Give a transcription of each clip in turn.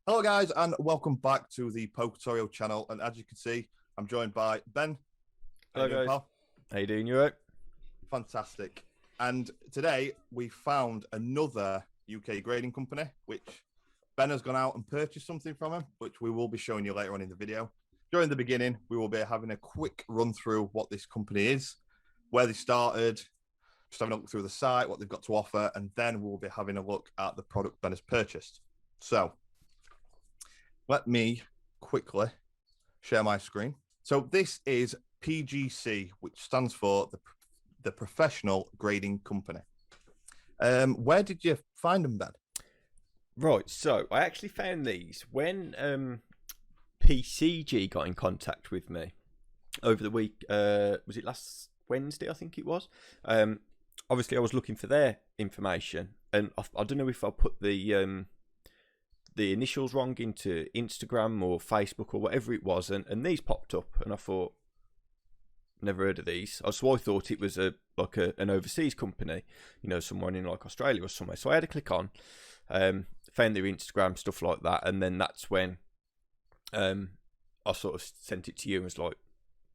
Hello guys and welcome back to the PokeTorio channel, and as you can see I'm joined by Ben. How Hello you doing, guys. pal? How you doing? You alright? Fantastic. And today we found another UK grading company which Ben has gone out and purchased something from him, which we will be showing you later on in the video. During the beginning we will be having a quick run through what this company is, where they started, just having a look through the site, what they've got to offer, and then we'll be having a look at the product Ben has purchased. So let me quickly share my screen. So this is PGC, which stands for the Professional Grading Company. Where did you find them, Ben? Right, so I actually found these when PCG got in contact with me over the week. Was it last Wednesday? I think it was. Obviously, I was looking for their information, and I don't know if I put the initials wrong into Instagram or Facebook or whatever it was, and these popped up, and I thought, never heard of these. So I thought it was an overseas company, someone in like Australia or somewhere. So I had to click on, found their Instagram, stuff like that, and then that's when I sort of sent it to you and was like,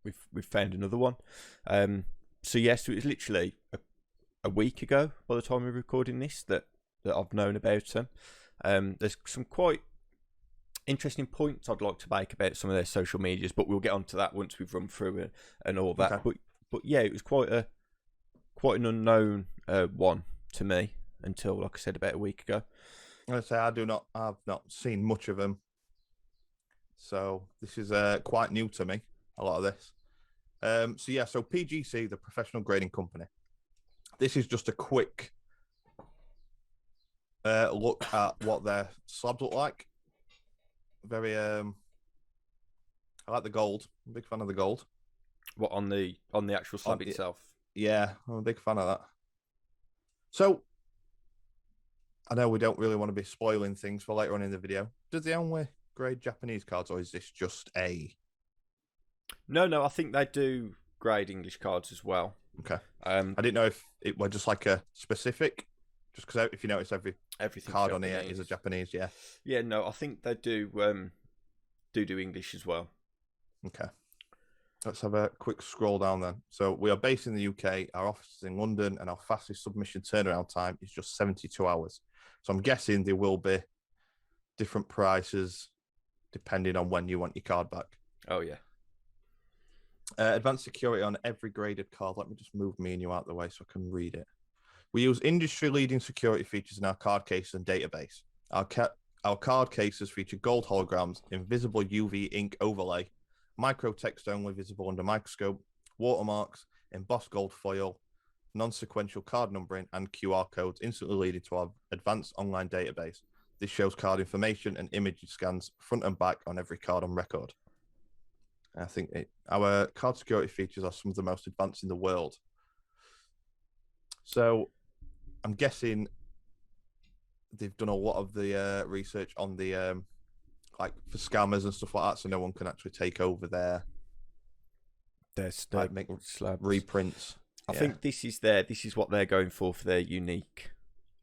we've found another one. So yes, it was literally a week ago by the time we were recording this that I've known about them. There's some quite interesting points I'd like to make about some of their social medias, but we'll get onto that once we've run through it and all that. Okay. But yeah, it was quite an unknown one to me until, like I said, about a week ago. I'd say I've not seen much of them, so this is quite new to me, a lot of this. So PGC, the Professional Grading Company. This is just a quick look at what their slabs look like. Very I like the gold. I'm a big fan of the gold. What, on the actual slab itself? Yeah, I'm a big fan of that. So I know we don't really want to be spoiling things for later on in the video. Does they only grade Japanese cards, or is this just a... No, I think they do grade English cards as well. Okay. I didn't know if it were just like a specific, just because if you notice everything card Japanese on here is a Japanese, yeah. Yeah, no, I think they do do English as well. Okay. Let's have a quick scroll down then. So we are based in the UK, our office is in London, and our fastest submission turnaround time is just 72 hours. So I'm guessing there will be different prices depending on when you want your card back. Oh, yeah. Advanced security on every graded card. Let me just move me and you out of the way so I can read it. We use industry-leading security features in our card cases and database. Our card cases feature gold holograms, invisible UV ink overlay, micro text only visible under microscope, watermarks, embossed gold foil, non-sequential card numbering, and QR codes, instantly leading to our advanced online database. This shows card information and image scans front and back on every card on record. I think our card security features are some of the most advanced in the world. So I'm guessing they've done a lot of the research on the like for scammers and stuff like that, so no one can actually take over their make slabs reprints. I think this is what they're going for their unique,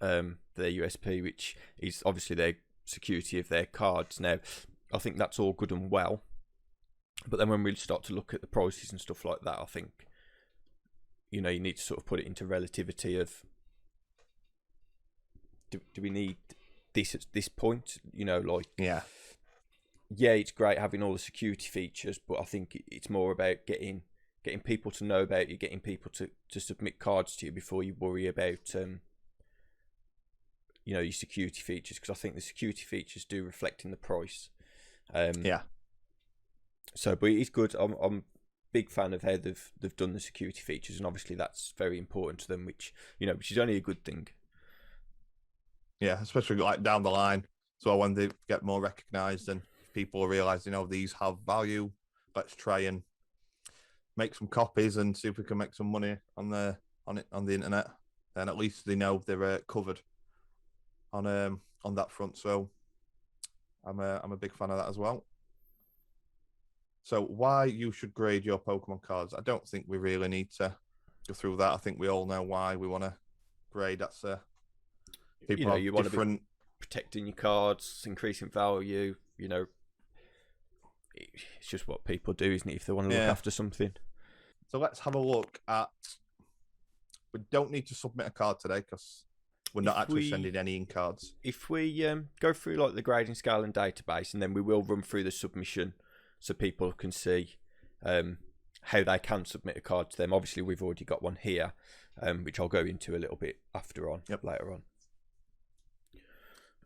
their USP, which is obviously their security of their cards. Now, I think that's all good and well, but then when we start to look at the prices and stuff like that, I think you need to sort of put it into relativity of do we need this at this point? Yeah, it's great having all the security features, but I think it's more about getting people to know about you, getting people to submit cards to you before you worry about your security features, because I think the security features do reflect in the price. Yeah. So, but it's good. I'm a big fan of how they've done the security features, and obviously that's very important to them, which is only a good thing. Yeah, especially like down the line. So when they get more recognised and people realise, these have value, let's try and make some copies and see if we can make some money on the internet. Then at least they know they're covered on that front. So I'm a big fan of that as well. So why you should grade your Pokemon cards? I don't think we really need to go through that. I think we all know why we want to grade. That's people have different protecting your cards, increasing value. You know, it's just what people do, isn't it? If they want to look after something. So let's have a look at. We don't need to submit a card today because we're not actually sending any in cards. If we go through like the grading scale and database, and then we will run through the submission so people can see how they can submit a card to them. Obviously, we've already got one here, which I'll go into a little bit later on.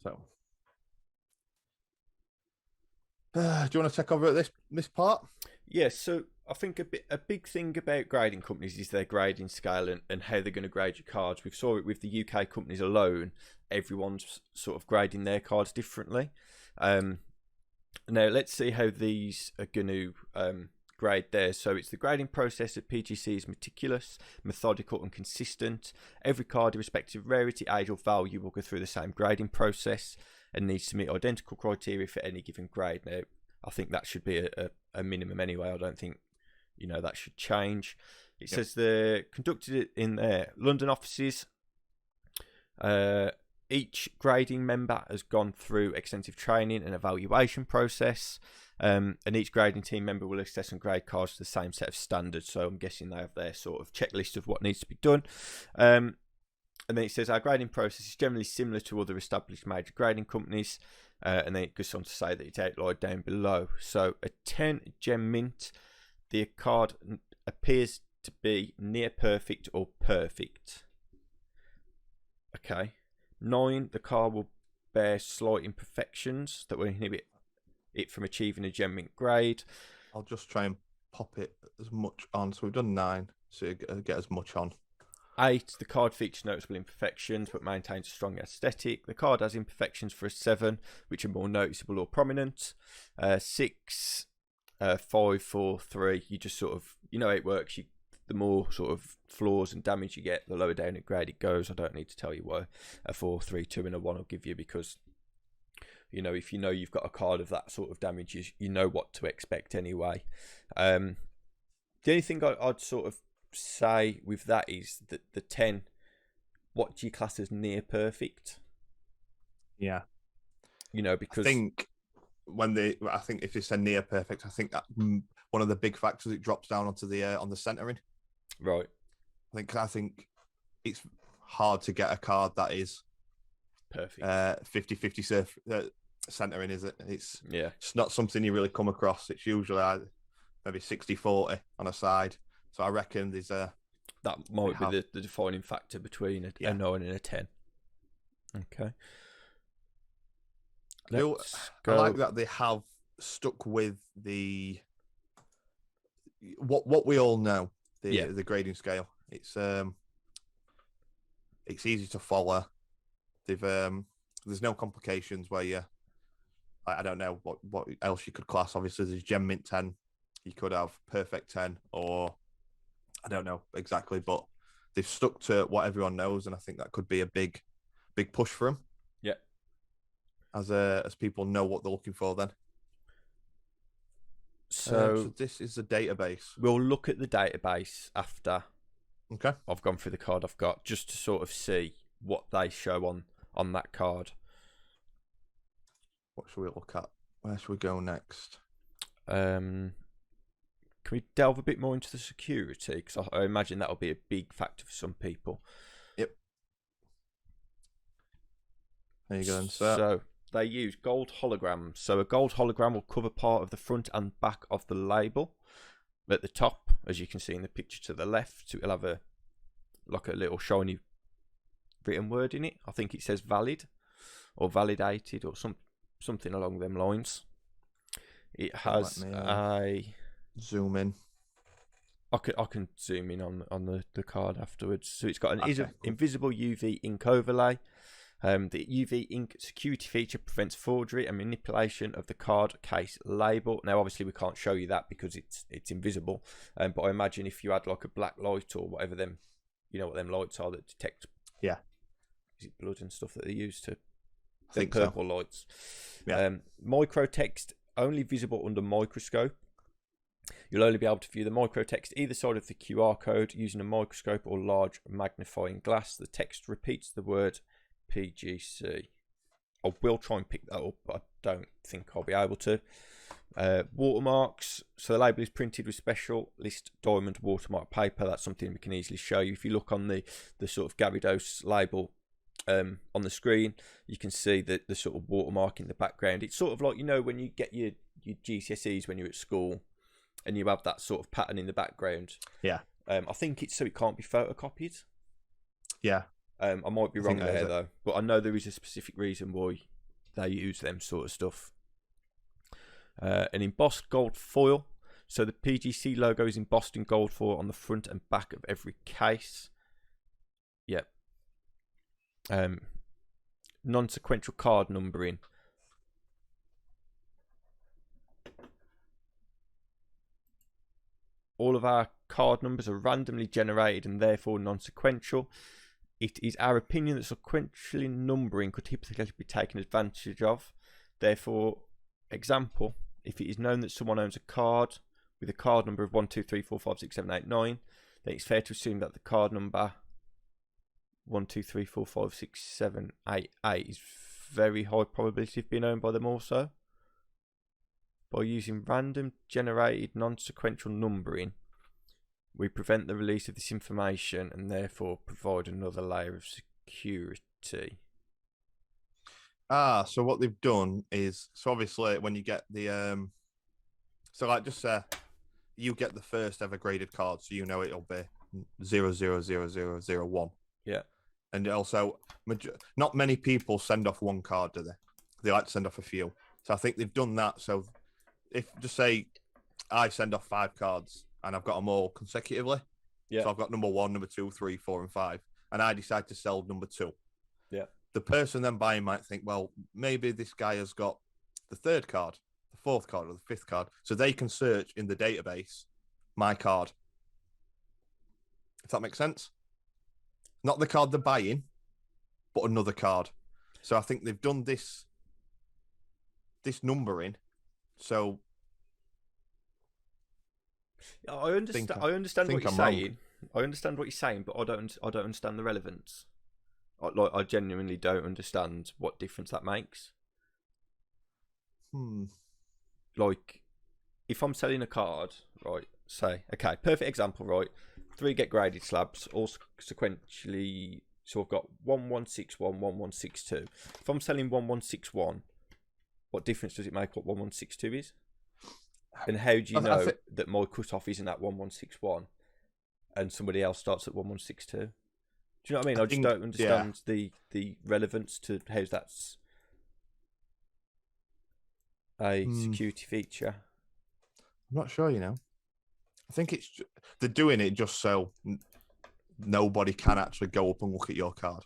So, do you want to take over at this part? Yes. So I think a big thing about grading companies is their grading scale and how they're going to grade your cards. We saw it with the UK companies alone. Everyone's sort of grading their cards differently. Now let's see how these are going to grade theirs. So it's the grading process at PGC is meticulous, methodical and consistent. Every card, irrespective of rarity, age or value, will go through the same grading process and needs to meet identical criteria for any given grade. Now I think that should be a minimum anyway. I don't think that should change. It says they're conducted in their London offices. Each grading member has gone through extensive training and evaluation process, and each grading team member will assess and grade cards to the same set of standards. So I'm guessing they have their sort of checklist of what needs to be done. And then it says our grading process is generally similar to other established major grading companies. And then it goes on to say that it's outlined down below. So a 10 gem mint, the card appears to be near perfect or perfect. Okay. 9, the card will bear slight imperfections that will inhibit it from achieving a gem mint grade. I'll just try and pop it as much on. So we've done 9, so you get as much on. 8, the card features noticeable imperfections but maintains a strong aesthetic. The card has imperfections for a 7, which are more noticeable or prominent. 6, 5, 4, 3. You just sort of, how it works. The more sort of flaws and damage you get, the lower down in grade it goes. I don't need to tell you what a 4, 3, 2 and a 1 will give you, because if you've got a card of that sort of damage, you know what to expect anyway. The only thing I'd sort of say with that is that the 10, what do you class as near perfect? Yeah, because I think if it's a near perfect, I think that one of the big factors, it drops down onto the on the centering. Right. I think it's hard to get a card that is perfect. 50-50 centering, is it? It's not something you really come across. It's usually maybe 60-40 on a side. So I reckon there's that might be the defining factor between a 9 and a 10. Okay. I like that they have stuck with what we all know, the grading scale. It's easy to follow. There's no complications where I don't know what else you could class. Obviously, there's gem mint 10. You could have perfect 10, or I don't know exactly, but they've stuck to what everyone knows, and I think that could be a big push for them. Yeah. As people know what they're looking for, then. So this is the database. We'll look at the database after. Okay. I've gone through the card I've got, just to sort of see what they show on that card. What should we look at? Where should we go next? Can we delve a bit more into the security? Because I imagine that'll be a big factor for some people. Yep. There you go, then, sir. So they use gold holograms. So a gold hologram will cover part of the front and back of the label. At the top, as you can see in the picture to the left, it'll have a little shiny written word in it. I think it says valid or validated or something along them lines. It has zoom in. I can zoom in on the card afterwards. So it's got an invisible UV ink overlay. The UV ink security feature prevents forgery and manipulation of the card case label. Now, obviously, we can't show you that because it's invisible. But I imagine if you had like a black light or whatever them, what them lights are that detect. Yeah. Is it blood and stuff that they use to? I think purple so. Lights. Yeah. Microtext only visible under microscope. You'll only be able to view the microtext either side of the QR code using a microscope or large magnifying glass. The text repeats the word PGC. I will try and pick that up, but I don't think I'll be able to. Watermarks. So the label is printed with specialist diamond watermark paper. That's something we can easily show you. If you look on the sort of Gyarados label on the screen, you can see the sort of watermark in the background. It's sort of like, you know, when you get your GCSEs when you're at school and you have that sort of pattern in the background. Yeah. I think it's so it can't be photocopied. Yeah. I might be wrong there though, but I know there is a specific reason why they use them sort of stuff. An embossed gold foil. So the PGC logo is embossed in gold foil on the front and back of every case. Yep. Non-sequential card numbering. All of our card numbers are randomly generated and therefore non-sequential. It is our opinion that sequentially numbering could hypothetically be taken advantage of. Therefore, example, if it is known that someone owns a card with a card number of 1, 2, 3, 4, 5, 6, 7, 8, 9, then it's fair to assume that the card number 1, 2, 3, 4, 5, 6, 7, 8, 8 is very high probability of being owned by them also. By using random generated non-sequential numbering, we prevent the release of this information and therefore provide another layer of security. So what they've done is, so obviously when you get the, so like just say you get the first ever graded card, so you know it'll be 000001. Yeah. And also, not many people send off one card, do they? They like to send off a few. So I think they've done that. So if, just say, I send off 5 cards and I've got them all consecutively. Yeah. So I've got number 1, number 2, 3, 4, and 5. And I decide to sell number 2. Yeah. The person then buying might think, well, maybe this guy has got the 3rd card, the 4th card, or the 5th card. So they can search in the database my card. If that makes sense? Not the card they're buying, but another card. So I think they've done this numbering. So I understand what you're saying. I understand what you're saying, but I don't understand the relevance. I genuinely don't understand what difference that makes. Like, if I'm selling a card, right? Say, okay, perfect example, right? 3 get graded slabs, all sequentially. So I've got 1161, 1162. If I'm selling 1161, what difference does it make what 1162 is? And how do you know that my cut-off isn't at 1161 and somebody else starts at 1162? Do you know what I mean? I just don't understand the relevance to how that's a security feature. I'm not sure, you know. I think they're doing it just so nobody can actually go up and look at your card.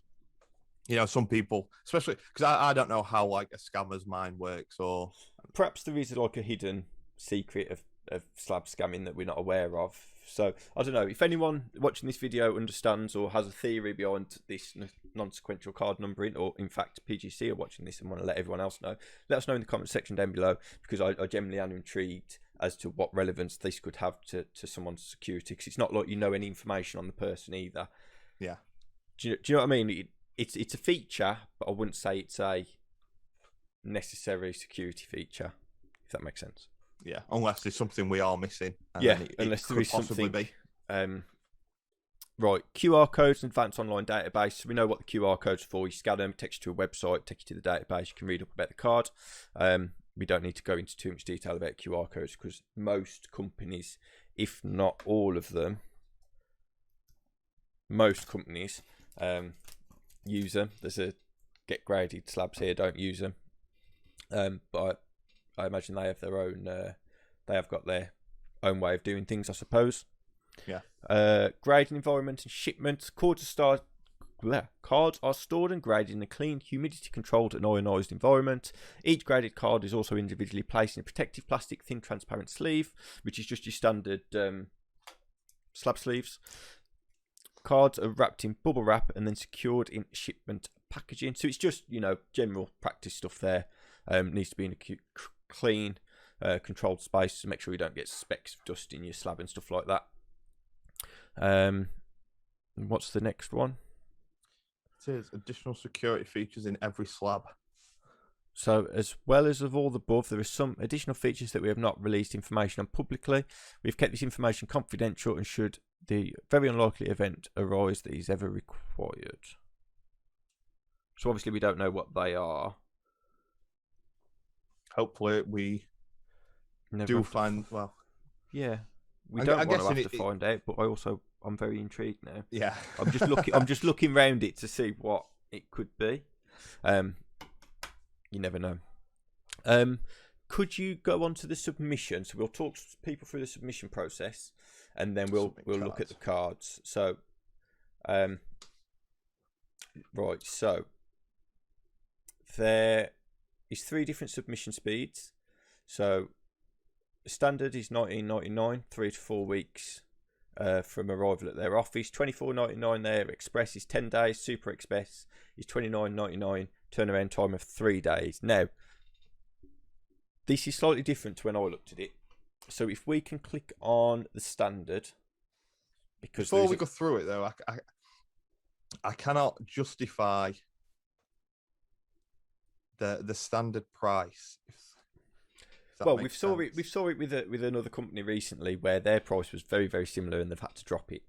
You know, some people, especially because I don't know how like a scammer's mind works, or perhaps there is like a hidden secret of slab scamming that we're not aware of. So I don't know if anyone watching this video understands or has a theory behind this non-sequential card numbering, or in fact PGC are watching this and want to let everyone else know. Let us know in the comment section down below, because I genuinely am intrigued as to what relevance this could have to someone's security, because it's not like you know any information on the person either. Yeah. Do you know what I mean? It's a feature, but I wouldn't say it's a necessary security feature, if that makes sense. Yeah, unless there's something we are missing. Yeah, unless there is something. Right, QR codes and advanced online database. So we know what the QR code's for. You scan them, takes you to a website, takes you to the database. You can read up about the card. We don't need to go into too much detail about QR codes, because most companies, if not all of them, most companies use them. There's a get graded slabs here, don't use them. But I imagine they have their own. They have got their own way of doing things, I suppose. Yeah. Grading environment and shipment. Cards are stored and graded in a clean, humidity-controlled and ionised environment. Each graded card is also individually placed in a protective plastic thin transparent sleeve, which is just your standard slab sleeves. Cards are wrapped in bubble wrap and then secured in shipment packaging. So it's just, you know, general practice stuff there. Needs to be in a clean, controlled space to make sure you don't get specks of dust in your slab and stuff like that. What's the next one? It says additional security features in every slab. So, as well as of all the above, there are some additional features that we have not released information on publicly. We've kept this information confidential and should the very unlikely event arise that is ever required. So, obviously, we don't know what they are. Hopefully, we do find. Well, yeah, we don't want to have to find out, but I'm very intrigued now. Yeah, I'm just looking. I'm just looking round it to see what it could be. You never know. Could you go on to the submission? So we'll talk to people through the submission process, and then we'll look at the cards. So, right. So there is 3 different submission speeds. So standard is $19.99, 3 to 4 weeks from arrival at their office. $24.99 there. Express is 10 days. Super Express is $29.99. Turnaround time of 3 days. Now, this is slightly different to when I looked at it. So if we can click on the standard, because before we go through it though, I cannot justify the standard price. Well, we saw it with another company recently where their price was very, very similar and they've had to drop it.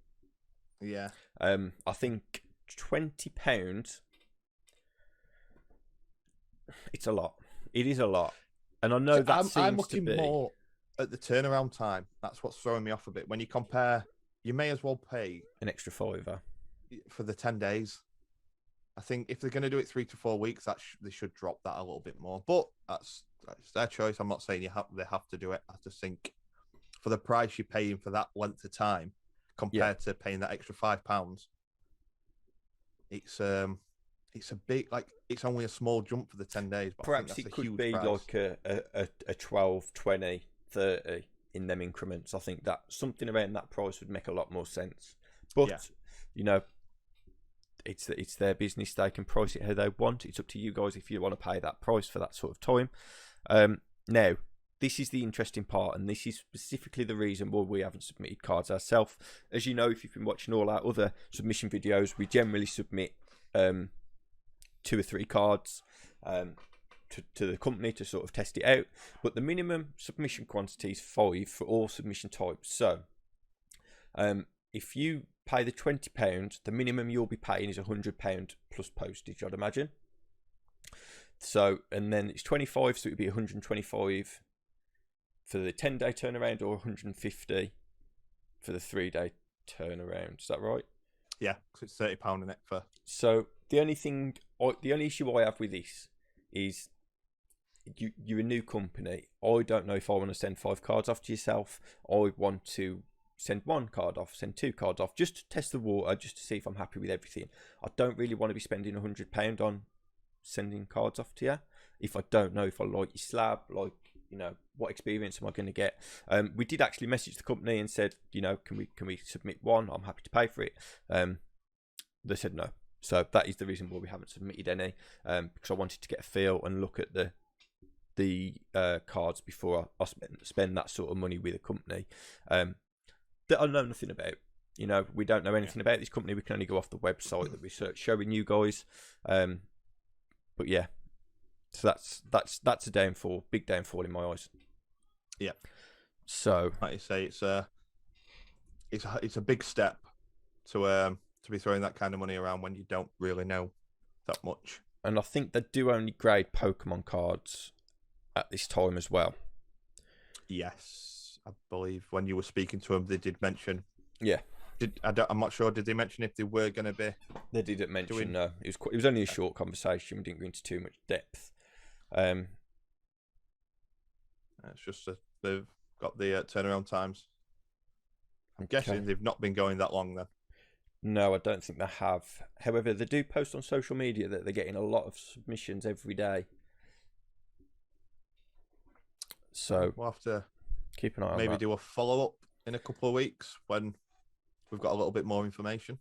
Yeah. I think £20. It's a lot. It is a lot, and I know that I'm looking more at the turnaround time. That's what's throwing me off a bit. When you compare, you may as well pay an extra £5 for the 10 days. I think if they're going to do it 3 to 4 weeks, they should drop that a little bit more. But that's their choice. I'm not saying they have to do it. I just think for the price you're paying for that length of time compared to paying that extra £5, it's a big, like, it's only a small jump for the 10 days. But perhaps it could be price. Like a 12, 20, 30 in them increments. I think that something around that price would make a lot more sense. But, you know, it's their business. They can price it how they want. It's up to you guys if you want to pay that price for that sort of time. Now, this is the interesting part, and this is specifically the reason why we haven't submitted cards ourselves. As you know, if you've been watching all our other submission videos, we generally submit 2 or 3 cards to the company to sort of test it out. But the minimum submission quantity is 5 for all submission types. So if you pay the £20, the minimum you'll be paying is £100 plus postage, I'd imagine. So, and then it's 25, so it would be 125 for the 10-day turnaround, or 150 for the 3-day turnaround. Is that right? Yeah, because it's £30 in it for. So the only issue I have with this is you're a new company. I don't know if I want to send 5 cards off to yourself. I want to send 1 card off, send 2 cards off, just to test the water, just to see if I'm happy with everything. I don't really want to be spending £100 on sending cards off to you if I don't know if I like your slab, like, you know, what experience am I going to get. We did actually message the company and said, you know, can we submit 1? I'm happy to pay for it. They said no. So that is the reason why we haven't submitted any, because I wanted to get a feel and look at the cards before I spend that sort of money with a company that I know nothing about. You know, we don't know anything about this company. We can only go off the website that we're showing you guys. But yeah, so that's a downfall, big downfall in my eyes. Yeah. So, like you say, it's a big step to be throwing that kind of money around when you don't really know that much. And I think they do only grade Pokemon cards at this time as well. Yes, I believe when you were speaking to them, they did mention. Yeah. I'm not sure. Did they mention if they were going to be? They didn't mention. No, it was only a short conversation. We didn't go into too much depth. It's just that they've got the turnaround times. I'm guessing they've not been going that long then. No, I don't think they have. However, they do post on social media that they're getting a lot of submissions every day. So we'll have to keep an eye on that. Maybe do a follow-up in a couple of weeks when we've got a little bit more information.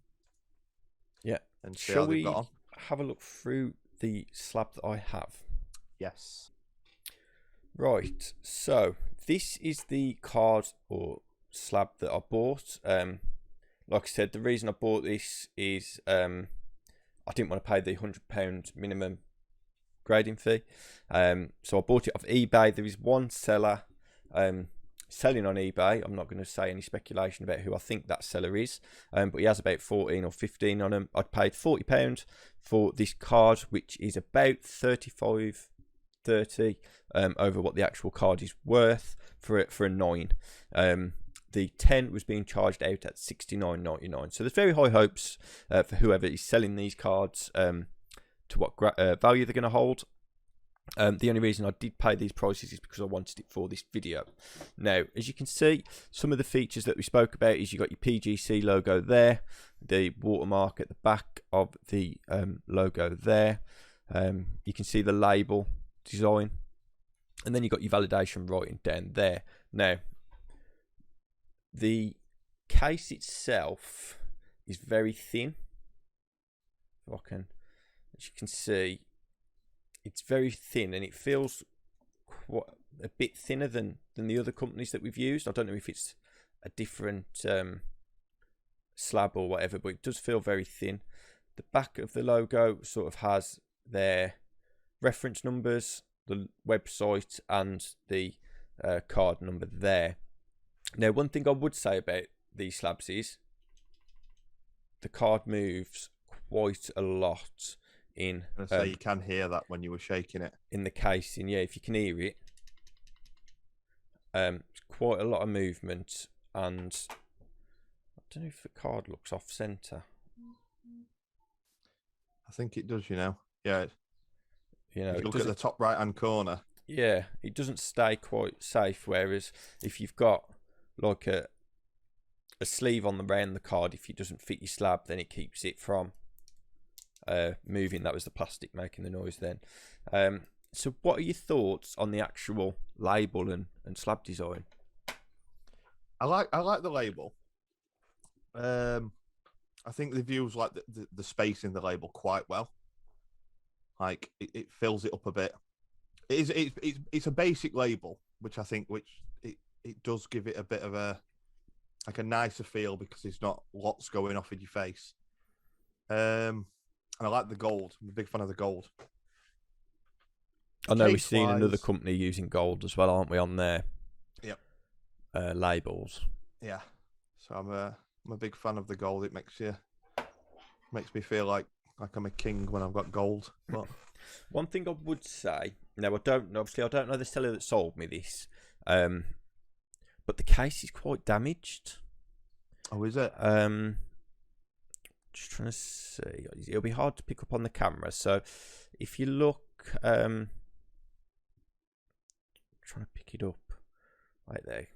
Yeah. And shall we have a look through the slab that I have? Yes. Right. So this is the card or slab that I bought. Like I said, the reason I bought this is I didn't want to pay the £100 minimum grading fee. So I bought it off eBay. There is one seller selling on eBay. I'm not going to say any speculation about who I think that seller is, but he has about 14 or 15 on him. I'd paid £40 for this card, which is about 35.30 over what the actual card is worth for a 9. The 10 was being charged out at $69.99. So there's very high hopes for whoever is selling these cards to what value they're going to hold. The only reason I did pay these prices is because I wanted it for this video. Now, as you can see, some of the features that we spoke about is you got your PGC logo there, the watermark at the back of the logo there. You can see the label design, and then you got your validation writing down there. Now, the case itself is very thin. If I can, as you can see, it's very thin, and it feels quite a bit thinner than the other companies that we've used. I don't know if it's a different slab or whatever, but it does feel very thin. The back of the logo sort of has their reference numbers, the website, and the card number there. Now, one thing I would say about these slabs is the card moves quite a lot in. So you can hear that when you were shaking it. In the casing, yeah, if you can hear it. It's quite a lot of movement, and I don't know if the card looks off center. I think it does, you know. Yeah. You know, if you look at the top right hand corner. Yeah, it doesn't stay quite safe. Whereas if you've got like a sleeve on the round the card, if it doesn't fit your slab, then it keeps it from moving. That was the plastic making the noise then. So what are your thoughts on the actual label and slab design? I like the label. I think they've used like the space in the label quite well. Like it fills it up a bit. It's a basic label, which I think it does give it a bit of a nicer feel because there's not lots going off in your face. And I like the gold. I'm a big fan of the gold. I know we've seen another company using gold as well, aren't we, on their labels? Yeah. So I'm a big fan of the gold. It makes me feel like I'm a king when I've got gold. But one thing I would say, now I don't know the seller that sold me this, but the case is quite damaged. Oh, is it? Just trying to see. It'll be hard to pick up on the camera. So if you look, trying to pick it up right there.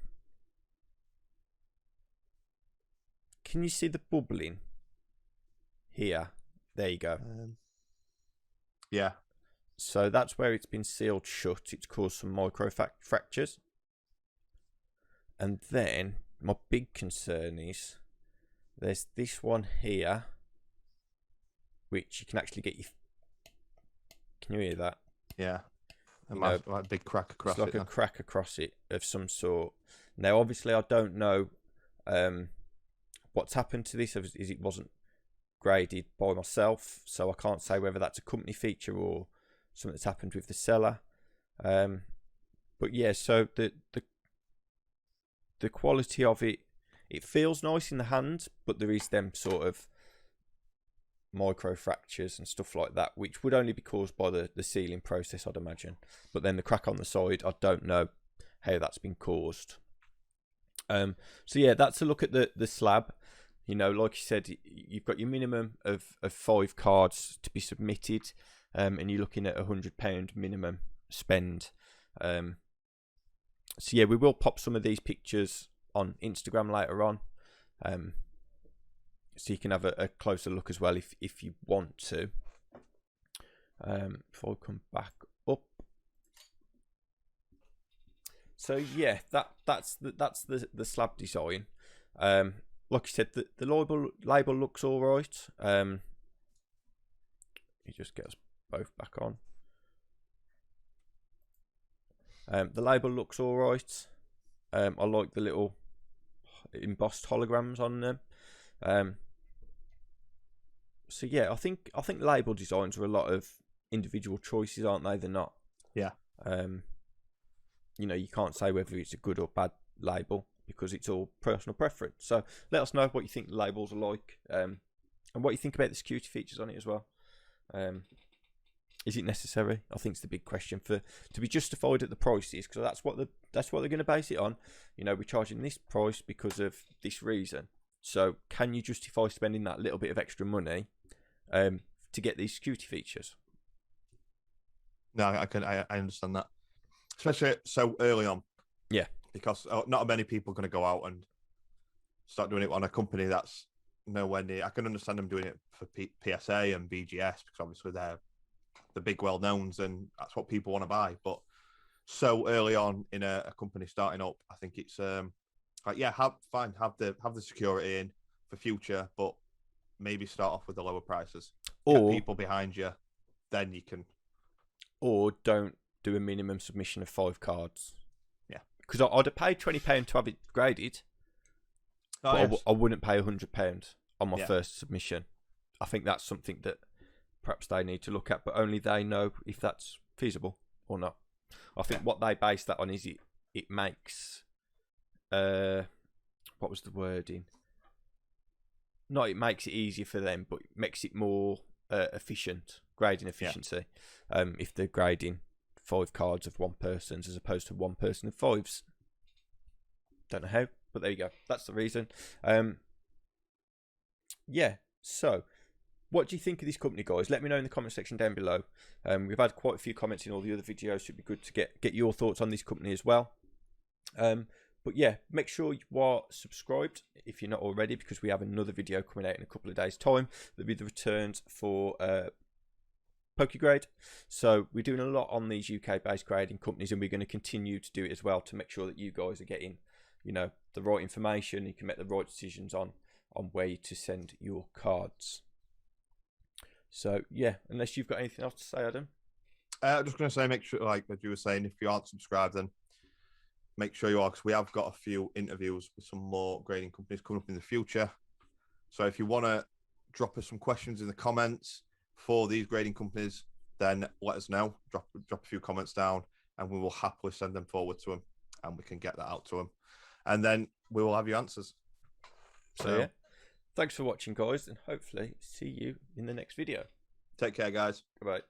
Can you see the bubbling here? There you go. Yeah. So that's where it's been sealed shut. It's caused some micro fractures. And then my big concern is there's this one here, which you can actually get your. Can you hear that? Yeah. Like a big crack across it. It's like a crack across it of some sort. Now, obviously, I don't know what's happened to this. Is it wasn't graded by myself, so I can't say whether that's a company feature or something that's happened with the seller. But yeah, so the quality of it feels nice in the hand, but there is them sort of micro fractures and stuff like that, which would only be caused by the sealing process, I'd imagine. But then the crack on the side, I don't know how that's been caused. So yeah, that's a look at the slab. You know, like you said, you've got your minimum of 5 cards to be submitted, and you're looking at £100 minimum spend. So yeah, we will pop some of these pictures on Instagram later on, so you can have a closer look as well if you want to. If I come back up, so yeah, that's the slab design. Like I said, the label looks all right. You just get us both back on. The label looks all right. I like the little embossed holograms on them. So yeah, I think label designs are a lot of individual choices, aren't they? They're not. Yeah. You know, you can't say whether it's a good or bad label because it's all personal preference. So let us know what you think the labels are like, and what you think about the security features on it as well. Is it necessary? I think it's the big question to be justified at the prices, because that's what they're going to base it on. You know, we're charging this price because of this reason. So can you justify spending that little bit of extra money to get these security features? No, I understand that, especially so early on. Yeah, because not many people are going to go out and start doing it on a company that's nowhere near. I can understand them doing it for PSA and BGS because obviously they're the big well knowns and that's what people want to buy. But so early on in a company starting up, I think it's like, yeah, have the security in for future, but maybe start off with the lower prices. Get people behind you, then you can. Or don't do a minimum submission of 5 cards. Yeah, because I'd have paid £20 to have it graded, but I wouldn't pay £100 on my first submission. I think that's something that perhaps they need to look at, but only they know if that's feasible or not. I think what they base that on is it makes what was the wording? Not it makes it easier for them, but it makes it more efficient, grading efficiency. If they're grading 5 cards of one person's as opposed to one person of 5's. Don't know how, but there you go. That's the reason. Yeah, so what do you think of this company, guys? Let me know in the comment section down below. We've had quite a few comments in all the other videos, so it'd be good to get your thoughts on this company as well. But yeah, make sure you are subscribed if you're not already, because we have another video coming out in a couple of days' time. There'll be the returns for PokeGrade. So we're doing a lot on these UK-based grading companies, and we're going to continue to do it as well to make sure that you guys are getting, you know, the right information. You can make the right decisions on where to send your cards. So yeah, unless you've got anything else to say, Adam. I'm just going to say, make sure, like as you were saying, if you aren't subscribed, then make sure you are, because we have got a few interviews with some more grading companies coming up in the future. So if you want to drop us some questions in the comments for these grading companies, then let us know. Drop a few comments down, and we will happily send them forward to them, and we can get that out to them, and then we will have your answers. So yeah, thanks for watching, guys, and hopefully see you in the next video. Take care, guys. Goodbye.